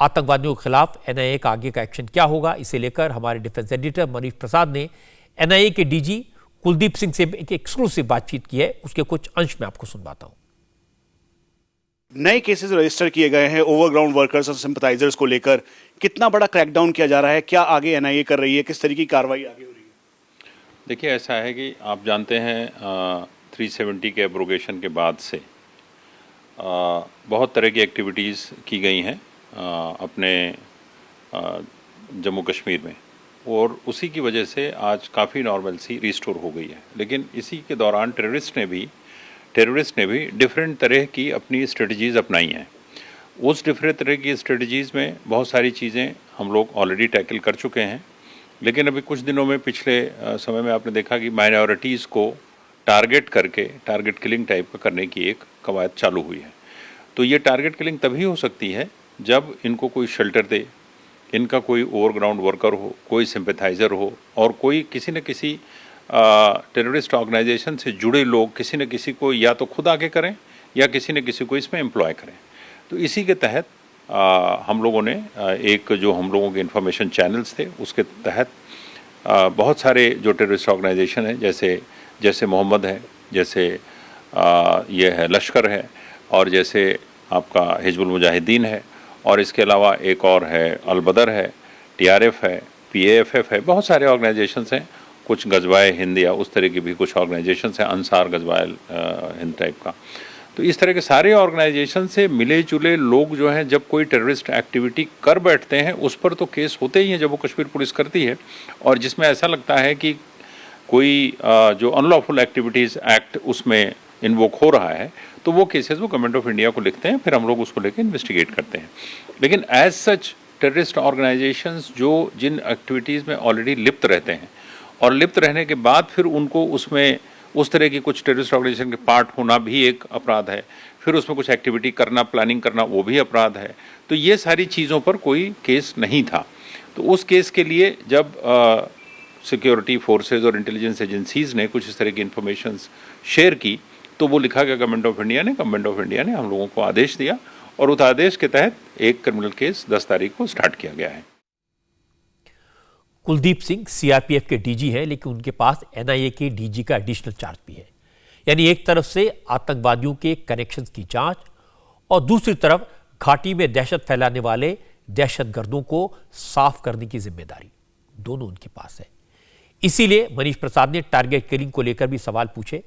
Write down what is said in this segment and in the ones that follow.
आतंकवादियों के खिलाफ एनआईए का आगे का एक्शन क्या होगा, इसे लेकर हमारे डिफेंस एडिटर मनीष प्रसाद ने एनआईए के डीजी कुलदीप सिंह से एक एक्सक्लूसिव बातचीत की है। उसके कुछ अंश में आपको सुनवाता हूं। नए केसेस रजिस्टर किए गए हैं ओवरग्राउंड वर्कर्स और सिंपथाइजर्स को लेकर। कितना बड़ा क्रैकडाउन किया जा रहा है, क्या आगे एनआईए कर रही है, किस तरीके की कार्रवाई आगे हो रही है? देखिए, ऐसा है कि आप जानते हैं 370 के एब्रोगेशन के बाद से बहुत तरह की एक्टिविटीज़ की गई हैं अपने जम्मू कश्मीर में, और उसी की वजह से आज काफ़ी नॉर्मलसी रिस्टोर हो गई है। लेकिन इसी के दौरान टेररिस्ट ने भी डिफरेंट तरह की अपनी स्ट्रेटजीज़ अपनाई हैं। उस डिफरेंट तरह की स्ट्रेटजीज़ में बहुत सारी चीज़ें हम लोग ऑलरेडी टैकल कर चुके हैं, लेकिन अभी कुछ दिनों में पिछले समय में आपने देखा कि माइनॉरिटीज़ को टारगेट करके टारगेट किलिंग टाइप का करने की एक कवायद चालू हुई है। तो ये टारगेट किलिंग तभी हो सकती है जब इनको कोई शेल्टर दे, इनका कोई ओवरग्राउंड वर्कर हो, कोई सिंपैथाइज़र हो, और कोई किसी न किसी टेररिस्ट ऑर्गेनाइजेशन से जुड़े लोग किसी न किसी को या तो खुद आगे करें या किसी न किसी को इसमें एम्प्लॉय करें। तो इसी के तहत हम लोगों ने एक जो हम लोगों के इंफॉर्मेशन चैनल्स थे उसके तहत बहुत सारे जो टेररिस्ट ऑर्गेनाइजेशन हैं, जैसे मोहम्मद है, जैसे ये है लश्कर है, और जैसे आपका हिजबुल मुजाहिदीन है, और इसके अलावा एक और है अल-बदर है, टीआरएफ है, पीएएफएफ है, बहुत सारे ऑर्गेनाइजेशंस हैं, कुछ गजवाए हिंद या उस तरह की भी कुछ ऑर्गेनाइजेशंस हैं, अंसार गजवाए हिंद टाइप का। तो इस तरह के सारे ऑर्गेनाइजेशन से मिले जुले लोग जो हैं जब कोई टेररिस्ट एक्टिविटी कर बैठते हैं उस पर तो केस होते ही हैं, जम्मू कश्मीर पुलिस करती है, और जिसमें ऐसा लगता है कि कोई जो अनलॉफुल एक्टिविटीज़ एक्ट उसमें इन्वोक हो रहा है तो वो केसेस वो गवर्नमेंट ऑफ इंडिया को लिखते हैं, फिर हम लोग उसको लेकर इन्वेस्टिगेट करते हैं। लेकिन एज सच टेररिस्ट ऑर्गेनाइजेशंस जो जिन एक्टिविटीज़ में ऑलरेडी लिप्त रहते हैं और लिप्त रहने के बाद फिर उनको उसमें उस तरह की कुछ टेररिस्ट ऑर्गेनाइजेशन के पार्ट होना भी एक अपराध है, फिर उसमें कुछ एक्टिविटी करना, प्लानिंग करना, वो भी अपराध है। तो ये सारी चीज़ों पर कोई केस नहीं था। तो उस केस के लिए जब सिक्योरिटी फोर्सेज और इंटेलिजेंस एजेंसीज़ ने कुछ इस तरह की इंफॉर्मेशन शेयर की तो वो लिखा गया गवर्नमेंट ऑफ इंडिया ने हम लोगों को आदेश दिया, और उस आदेश के तहत एक क्रिमिनल केस 10 तारीख को स्टार्ट किया गया है। कुलदीप सिंह सीआरपीएफ के डीजी हैं, लेकिन उनके पास एनआईए के डीजी का एडिशनल चार्ज भी है। यानी एक तरफ से आतंकवादियों के कनेक्शंस की जांच और दूसरी तरफ घाटी में दहशत फैलाने वाले दहशतगर्दों को साफ करने की जिम्मेदारी दोनों उनके पास है। इसीलिए मनीष प्रसाद ने टारगेट किलिंग को लेकर भी सवाल पूछे।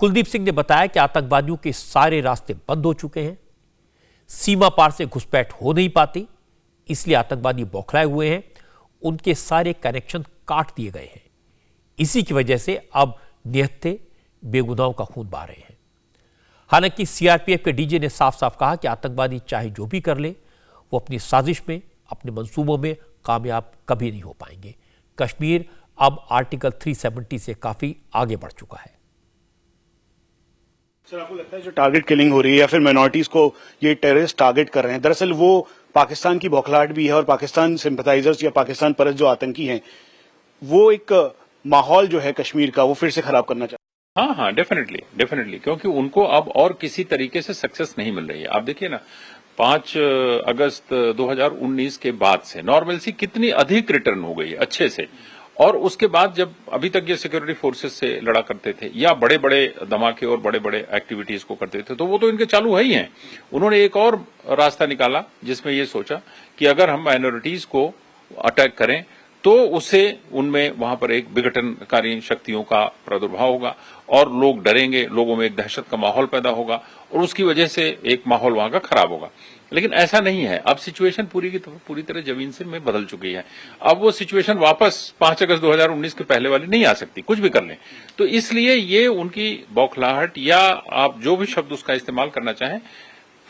कुलदीप सिंह ने बताया कि आतंकवादियों के सारे रास्ते बंद हो चुके हैं, सीमा पार से घुसपैठ हो नहीं पाती, इसलिए आतंकवादी बौखलाए हुए हैं, उनके सारे कनेक्शन काट दिए गए हैं। इसी की वजह से अब निहत्थे बेगुनाहों का खून बहा रहे हैं। हालांकि सीआरपीएफ के डीजी ने साफ साफ कहा कि आतंकवादी चाहे जो भी कर ले, वो अपनी साजिश में, अपने मंसूबों में कामयाब कभी नहीं हो पाएंगे। कश्मीर अब आर्टिकल 370 से काफी आगे बढ़ चुका है। सर, आपको लगता है जो टारगेट किलिंग हो रही है या फिर माइनॉरिटीज को ये टेररिस्ट टारगेट कर रहे हैं, दरअसल वो पाकिस्तान की बौखलाहट भी है, और पाकिस्तान सिंपैथाइजर्स या पाकिस्तान परस्त जो आतंकी हैं वो एक माहौल जो है कश्मीर का वो फिर से खराब करना चाहते हैं? हाँ, डेफिनेटली, क्योंकि उनको अब और किसी तरीके से सक्सेस नहीं मिल रही है। आप देखिए ना, 5 अगस्त 2019 के बाद से नॉर्मलसी कितनी अधिक रिटर्न हो गई है अच्छे से, और उसके बाद जब अभी तक ये सिक्योरिटी फोर्सेस से लड़ा करते थे या बड़े बड़े धमाके और बड़े बड़े एक्टिविटीज को करते थे, तो वो तो इनके चालू है ही हैं। उन्होंने एक और रास्ता निकाला जिसमें ये सोचा कि अगर हम माइनॉरिटीज को अटैक करें तो उससे उनमें वहां पर एक विघटनकारी शक्तियों का प्रादुर्भाव होगा और लोग डरेंगे, लोगों में एक दहशत का माहौल पैदा होगा और उसकी वजह से एक माहौल वहां का खराब होगा। लेकिन ऐसा नहीं है। अब सिचुएशन पूरी तरह जमीन से में बदल चुकी है। अब वो सिचुएशन वापस 5 अगस्त 2019 के पहले वाली नहीं आ सकती, कुछ भी कर लें। तो इसलिए ये उनकी बौखलाहट, या आप जो भी शब्द उसका इस्तेमाल करना चाहें,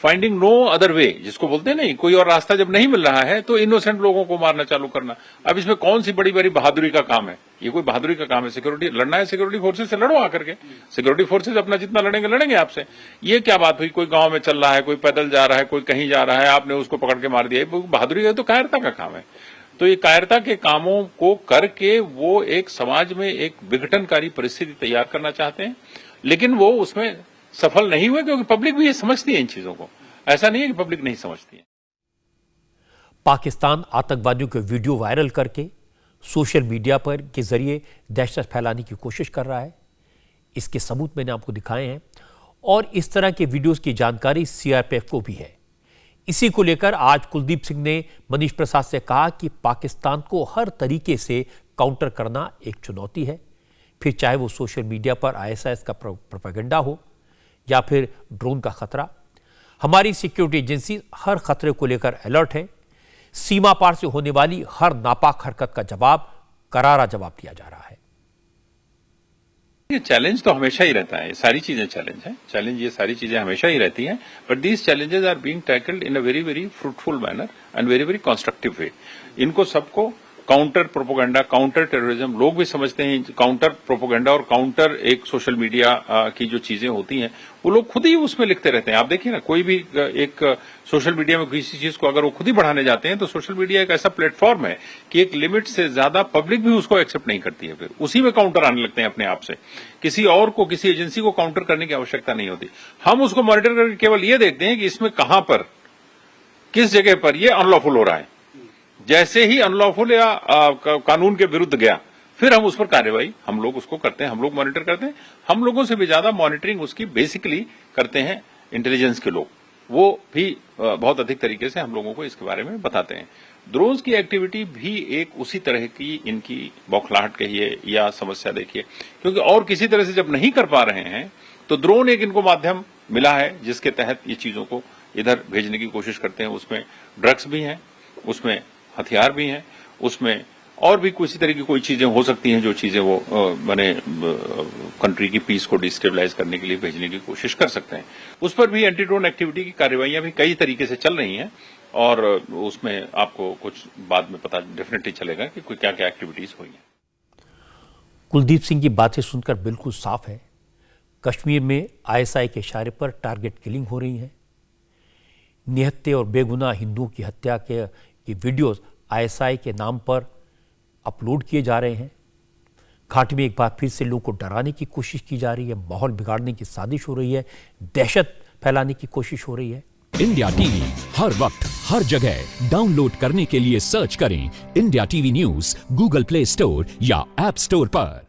फाइंडिंग नो अदर वे जिसको बोलते हैं, नहीं कोई और रास्ता जब नहीं मिल रहा है तो इनोसेंट लोगों को मारना चालू करना। अब इसमें कौन सी बड़ी बड़ी बहादुरी का काम है? ये कोई बहादुरी का काम है? सिक्योरिटी लड़ना है, सिक्योरिटी फोर्सेज से लड़ो आकर के। सिक्योरिटी फोर्सेज अपना जितना लड़ेंगे आपसे। ये क्या बात हुई? कोई गांव में चल रहा है, कोई पैदल जा रहा है, कोई कहीं जा रहा है, आपने उसको पकड़ के मार दिया। बहादुरी है तो कायरता का काम है। तो ये कायरता के कामों को करके वो एक समाज में एक विघटनकारी परिस्थिति तैयार करना चाहते हैं, लेकिन वो उसमें सफल नहीं हुए क्योंकि पब्लिक भी ये समझती है इन चीजों को। ऐसा नहीं है कि पब्लिक नहीं समझती है। पाकिस्तान आतंकवादियों के वीडियो वायरल करके सोशल मीडिया पर के जरिए दहशत फैलाने की कोशिश कर रहा है। इसके सबूत मैंने आपको दिखाए हैं और इस तरह के वीडियोस की जानकारी सीआरपीएफ को भी है। इसी को लेकर आज कुलदीप सिंह ने मनीष प्रसाद से कहा कि पाकिस्तान को हर तरीके से काउंटर करना एक चुनौती है, फिर चाहे वो सोशल मीडिया पर आईएसआईएस का प्रोपेगेंडा हो या फिर ड्रोन का खतरा। हमारी सिक्योरिटी एजेंसी हर खतरे को लेकर अलर्ट है। सीमा पार से होने वाली हर नापाक हरकत का जवाब करारा जवाब दिया जा रहा है। ये चैलेंज तो हमेशा ही रहता है, ये सारी चीजें चैलेंज है, चैलेंज ये सारी चीजें हमेशा ही रहती हैं, but these challenges are being tackled in a very very fruitful manner and very very constructive way. इनको सबको काउंटर प्रोपोगंडा, काउंटर टेररिज्म, लोग भी समझते हैं काउंटर प्रोपोगंडा और काउंटर एक सोशल मीडिया की जो चीजें होती हैं वो लोग खुद ही उसमें लिखते रहते हैं। आप देखिए ना, कोई भी एक सोशल मीडिया में किसी चीज को अगर वो खुद ही बढ़ाने जाते हैं तो सोशल मीडिया एक ऐसा प्लेटफॉर्म है कि एक लिमिट से ज्यादा पब्लिक भी उसको एक्सेप्ट नहीं करती है, फिर उसी में काउंटर आने लगते हैं अपने आप से। किसी और को, किसी एजेंसी को काउंटर करने की आवश्यकता नहीं होती। हम उसको मॉनिटर करके केवल ये देखते हैं कि इसमें कहां पर, किस जगह पर ये अनलॉफुल हो रहा है। जैसे ही अनलॉफुल या कानून के विरुद्ध गया, फिर हम उस पर कार्रवाई हम लोग उसको करते हैं, हम लोग मॉनिटर करते हैं। हम लोगों से भी ज्यादा मॉनिटरिंग उसकी बेसिकली करते हैं इंटेलिजेंस के लोग, वो भी बहुत अधिक तरीके से हम लोगों को इसके बारे में बताते हैं। ड्रोन्स की एक्टिविटी भी एक उसी तरह की इनकी बौखलाहट कहिए या समस्या देखिए, क्योंकि और किसी तरह से जब नहीं कर पा रहे हैं तो ड्रोन एक इनको माध्यम मिला है जिसके तहत ये चीजों को इधर भेजने की कोशिश करते हैं। उसमें ड्रग्स भी हैं, उसमें हथियार भी हैं, उसमें और भी किसी तरह की कोई चीजें हो सकती हैं जो चीजें वो माने कंट्री की पीस को डिस्टेबलाइज करने के लिए भेजने की कोशिश कर सकते हैं। उस पर भी एंटी ड्रोन एक्टिविटी की कार्रवाइयां भी कई तरीके से चल रही हैं और उसमें आपको कुछ बाद में पता डेफिनेटली चलेगा कि क्या क्या एक्टिविटीज हुई हैं। कुलदीप सिंह की बातें सुनकर बिल्कुल साफ है, कश्मीर में आईएसआई के इशारे पर टारगेट किलिंग हो रही है। निहत्थे और बेगुनाह हिंदुओं की हत्या के वीडियोस आईएसआई के नाम पर अपलोड किए जा रहे हैं। घाटी में एक बार फिर से लोगों को डराने की कोशिश की जा रही है, माहौल बिगाड़ने की साजिश हो रही है, दहशत फैलाने की कोशिश हो रही है। इंडिया टीवी हर वक्त हर जगह डाउनलोड करने के लिए सर्च करें India TV news Google play store या ऐप स्टोर पर।